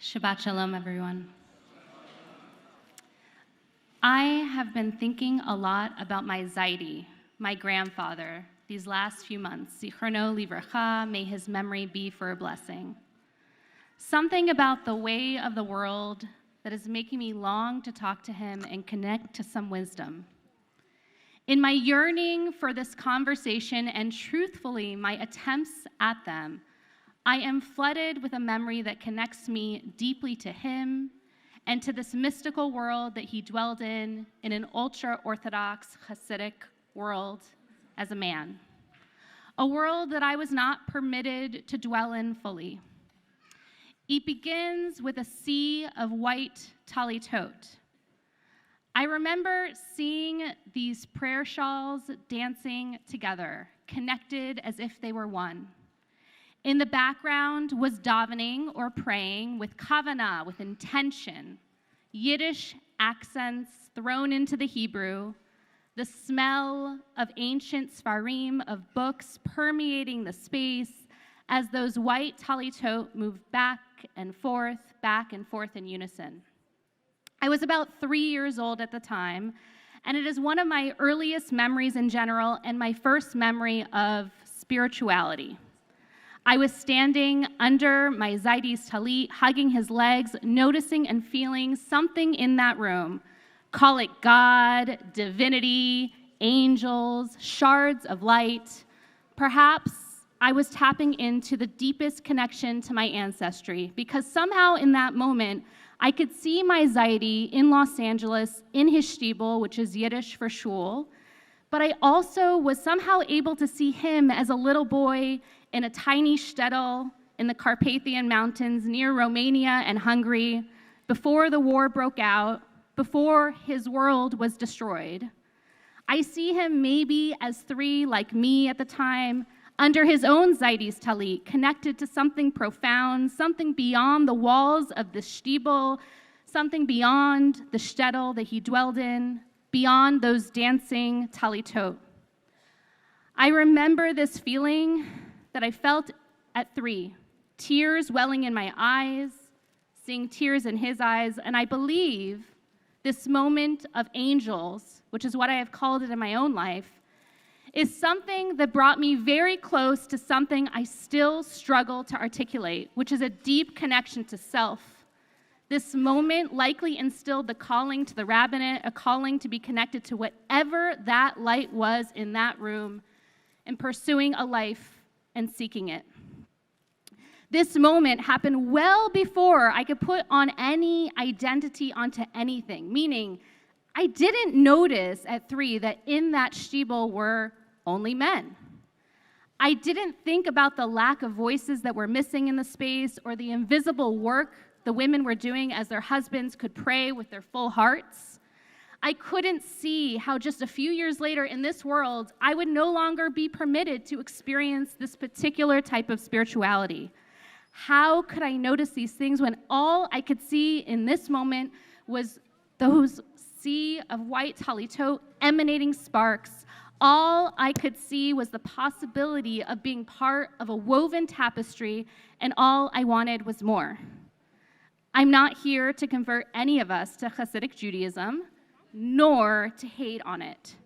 Shabbat Shalom, everyone. I have been thinking a lot about my Zaidi, my grandfather, these last few months. Zichrono livracha, may his memory be for a blessing. Something about the way of the world that is making me long to talk to him and connect to some wisdom. In my yearning for this conversation and truthfully my attempts at them, I am flooded with a memory that connects me deeply to him and to this mystical world that he dwelled in an ultra-Orthodox Hasidic world as a man. A world that I was not permitted to dwell in fully. It begins with a sea of white talitot. I remember seeing these prayer shawls dancing together, connected as if they were one. In the background was davening or praying with kavanah, with intention, Yiddish accents thrown into the Hebrew, the smell of ancient Sfarim, of books permeating the space as those white talitot moved back and forth in unison. I was about 3 years old at the time, and it is one of my earliest memories in general and my first memory of spirituality. I was standing under my Zaidi's talit, hugging his legs, noticing and feeling something in that room. Call it God, divinity, angels, shards of light. Perhaps I was tapping into the deepest connection to my ancestry because somehow in that moment, I could see my Zaidi in Los Angeles in his shtibel, which is Yiddish for shul, but I also was somehow able to see him as a little boy in a tiny shtetl in the Carpathian Mountains near Romania and Hungary before the war broke out, before his world was destroyed. I see him maybe as 3, like me at the time, under his own Zaidi's talit, connected to something profound, something beyond the walls of the shtibel, something beyond the shtetl that he dwelled in, beyond those dancing talitot. I remember this feeling that I felt at 3, tears welling in my eyes, seeing tears in his eyes, and I believe this moment of angels, which is what I have called it in my own life, is something that brought me very close to something I still struggle to articulate, which is a deep connection to self. This moment likely instilled the calling to the rabbinate, a calling to be connected to whatever that light was in that room and pursuing a life and seeking it. This moment happened well before I could put on any identity onto anything, meaning I didn't notice at 3 that in that shtibel were only men. I didn't think about the lack of voices that were missing in the space or the invisible work the women were doing as their husbands could pray with their full hearts. I couldn't see how just a few years later in this world, I would no longer be permitted to experience this particular type of spirituality. How could I notice these things when all I could see in this moment was those sea of white talitot emanating sparks? All I could see was the possibility of being part of a woven tapestry, and all I wanted was more. I'm not here to convert any of us to Hasidic Judaism, nor to hate on it.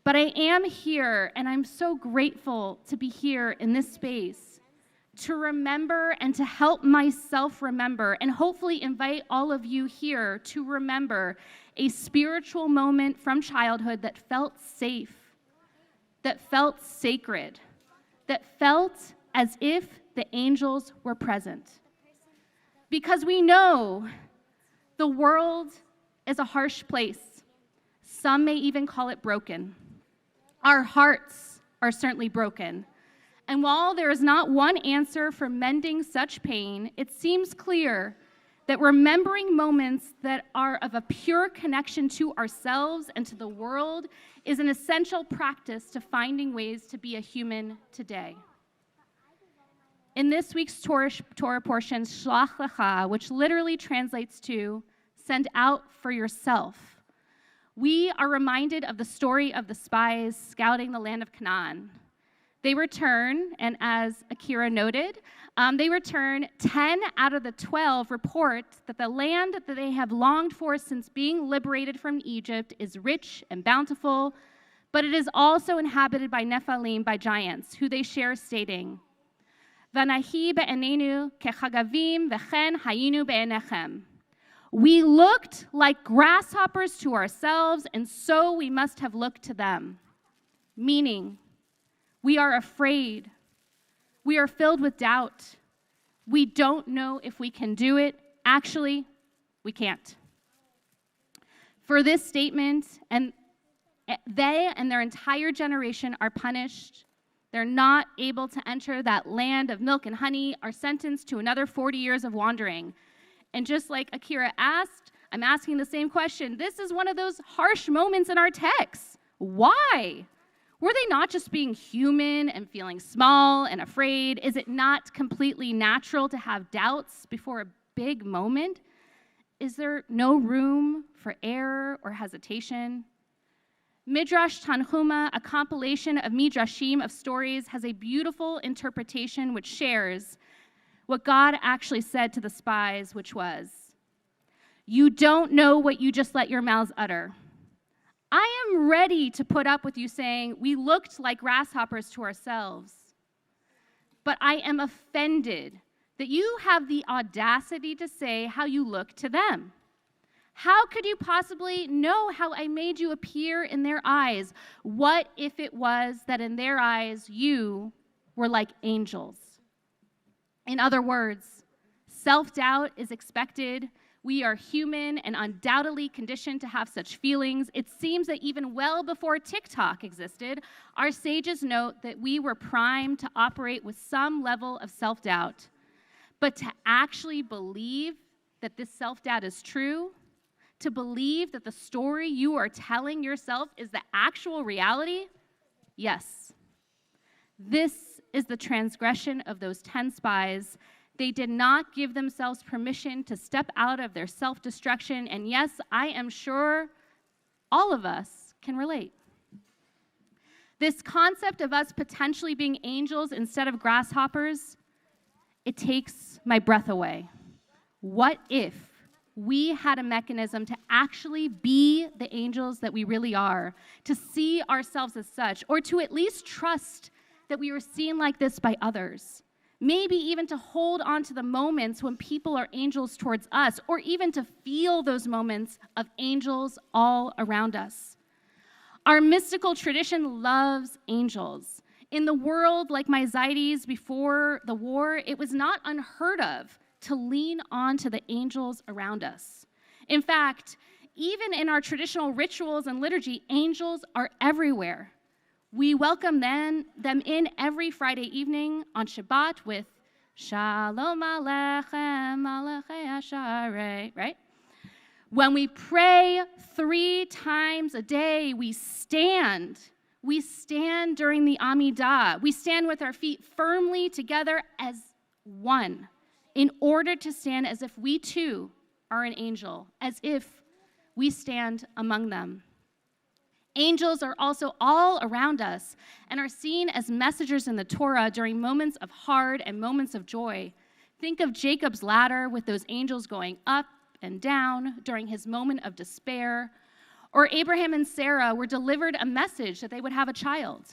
But I am here, and I'm so grateful to be here in this space, to remember and to help myself remember, and hopefully invite all of you here to remember a spiritual moment from childhood that felt safe, that felt sacred, that felt as if the angels were present. Because we know the world is a harsh place. Some may even call it broken. Our hearts are certainly broken. And while there is not one answer for mending such pain, it seems clear that remembering moments that are of a pure connection to ourselves and to the world is an essential practice to finding ways to be a human today. In this week's Torah portion, Shlach Lecha, which literally translates to send out for yourself, we are reminded of the story of the spies scouting the land of Canaan. They return, and as Akira noted, they return 10 out of the 12 report that the land that they have longed for since being liberated from Egypt is rich and bountiful, but it is also inhabited by Nephilim, by giants, who they share, stating, Vanahi be'enenu kechagavim v'chen hayinu be'enechem. We looked like grasshoppers to ourselves, and so we must have looked to them. Meaning, we are afraid. We are filled with doubt. We don't know if we can do it. Actually, we can't. For this statement, and they and their entire generation are punished. They're not able to enter that land of milk and honey, are sentenced to another 40 years of wandering. And just like Akira asked, I'm asking the same question. This is one of those harsh moments in our text. Why? Were they not just being human and feeling small and afraid? Is it not completely natural to have doubts before a big moment? Is there no room for error or hesitation? Midrash Tanhuma, a compilation of midrashim of stories, has a beautiful interpretation which shares what God actually said to the spies, which was, you don't know what you just let your mouths utter. I am ready to put up with you saying we looked like grasshoppers to ourselves, but I am offended that you have the audacity to say how you look to them. How could you possibly know how I made you appear in their eyes? What if it was that in their eyes you were like angels? In other words, self-doubt is expected. We are human and undoubtedly conditioned to have such feelings. It seems that even well before TikTok existed, our sages note that we were primed to operate with some level of self-doubt. But to actually believe that this self-doubt is true, to believe that the story you are telling yourself is the actual reality, yes. This is the transgression of those 10 spies. They did not give themselves permission to step out of their self-destruction, and yes, I am sure all of us can relate. This concept of us potentially being angels instead of grasshoppers, it takes my breath away. What if we had a mechanism to actually be the angels that we really are, to see ourselves as such, or to at least trust that we were seen like this by others? Maybe even to hold on to the moments when people are angels towards us, or even to feel those moments of angels all around us. Our mystical tradition loves angels. In the world like my Zaides before the war, it was not unheard of to lean on to the angels around us. In fact, even in our traditional rituals and liturgy, angels are everywhere. We welcome them in every Friday evening on Shabbat with Shalom Aleichem, Malachei Asharei, right? When we pray 3 times a day, we stand. We stand during the Amidah. We stand with our feet firmly together as one in order to stand as if we too are an angel, as if we stand among them. Angels are also all around us and are seen as messengers in the Torah during moments of hard and moments of joy. Think of Jacob's ladder with those angels going up and down during his moment of despair. Or Abraham and Sarah were delivered a message that they would have a child.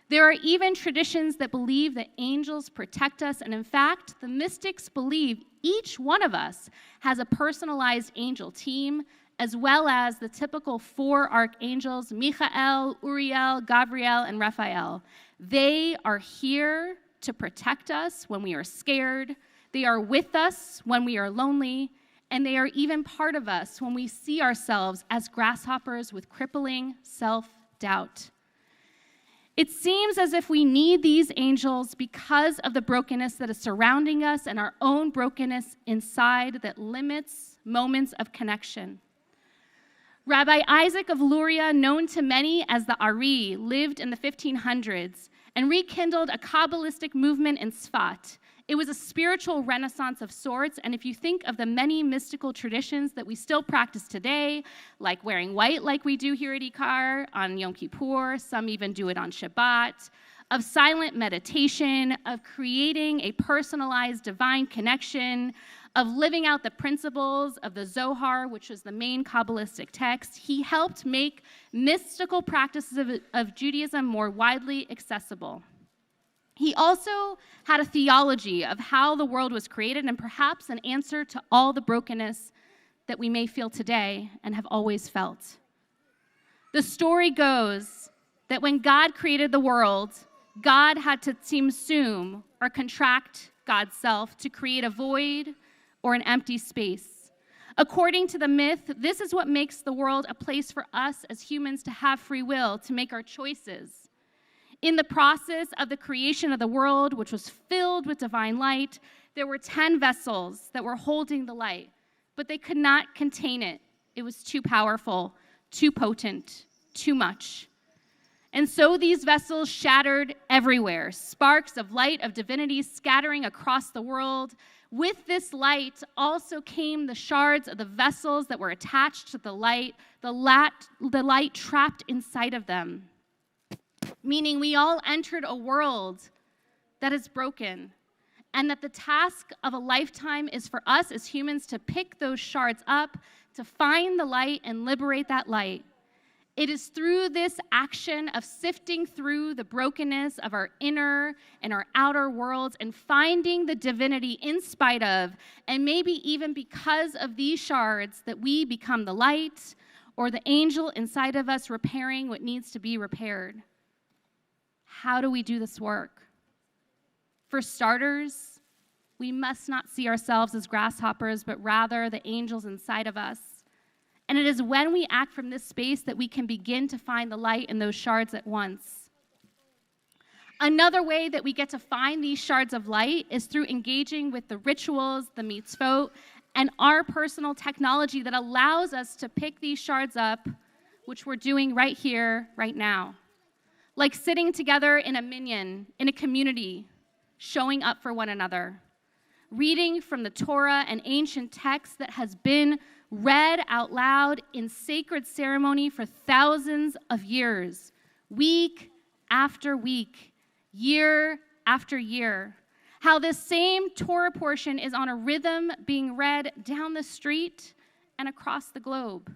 There are even traditions that believe that angels protect us, and in fact, the mystics believe each one of us has a personalized angel team, as well as the typical 4 archangels, Michael, Uriel, Gabriel, and Raphael. They are here to protect us when we are scared. They are with us when we are lonely, and they are even part of us when we see ourselves as grasshoppers with crippling self-doubt. It seems as if we need these angels because of the brokenness that is surrounding us and our own brokenness inside that limits moments of connection. Rabbi Isaac of Luria, known to many as the Ari, lived in the 1500s and rekindled a Kabbalistic movement in Sfat. It was a spiritual renaissance of sorts, and if you think of the many mystical traditions that we still practice today, like wearing white like we do here at IKAR on Yom Kippur, some even do it on Shabbat, of silent meditation, of creating a personalized divine connection, of living out the principles of the Zohar, which was the main Kabbalistic text. He helped make mystical practices of Judaism more widely accessible. He also had a theology of how the world was created and perhaps an answer to all the brokenness that we may feel today and have always felt. The story goes that when God created the world, God had to subsume or contract God's self to create a void or an empty space. According to the myth, this is what makes the world a place for us as humans to have free will, to make our choices. In the process of the creation of the world, which was filled with divine light, there were 10 vessels that were holding the light, but they could not contain it. It was too powerful, too potent, too much. And so these vessels shattered everywhere, sparks of light of divinity scattering across the world. With this light also came the shards of the vessels that were attached to the light trapped inside of them. Meaning we all entered a world that is broken, and that the task of a lifetime is for us as humans to pick those shards up, to find the light and liberate that light. It is through this action of sifting through the brokenness of our inner and our outer worlds and finding the divinity in spite of, and maybe even because of these shards, that we become the light or the angel inside of us repairing what needs to be repaired. How do we do this work? For starters, we must not see ourselves as grasshoppers, but rather the angels inside of us. And it is when we act from this space that we can begin to find the light in those shards at once. Another way that we get to find these shards of light is through engaging with the rituals, the mitzvot, and our personal technology that allows us to pick these shards up, which we're doing right here, right now. Like sitting together in a minyan, in a community, showing up for one another. Reading from the Torah, an ancient text that has been read out loud in sacred ceremony for thousands of years, week after week, year after year. How this same Torah portion is on a rhythm being read down the street and across the globe.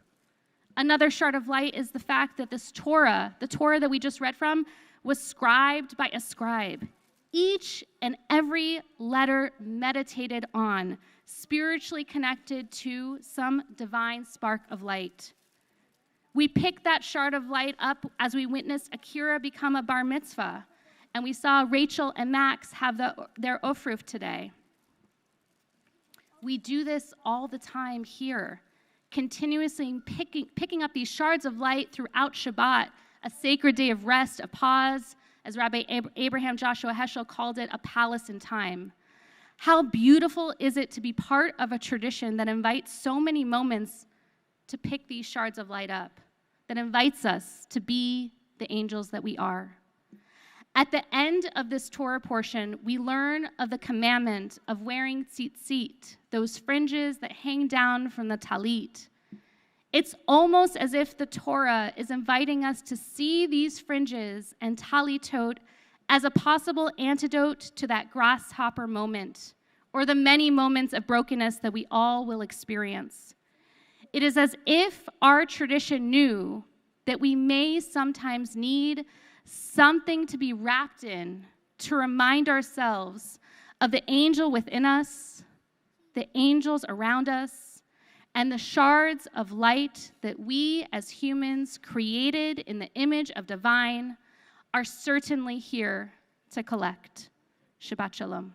Another shard of light is the fact that this Torah, the Torah that we just read from, was scribed by a scribe. Each and every letter meditated on, spiritually connected to some divine spark of light. We picked that shard of light up as we witnessed Akira become a bar mitzvah, and we saw Rachel and Max have their ofruf today. We do this all the time here, continuously picking up these shards of light throughout Shabbat, a sacred day of rest, a pause, as Rabbi Abraham Joshua Heschel called it, a palace in time. How beautiful is it to be part of a tradition that invites so many moments to pick these shards of light up, that invites us to be the angels that we are. At the end of this Torah portion, we learn of the commandment of wearing tzitzit, those fringes that hang down from the talit. It's almost as if the Torah is inviting us to see these fringes and talitot as a possible antidote to that grasshopper moment, or the many moments of brokenness that we all will experience. It is as if our tradition knew that we may sometimes need something to be wrapped in to remind ourselves of the angel within us, the angels around us, and the shards of light that we as humans created in the image of divine are certainly here to collect. Shabbat Shalom.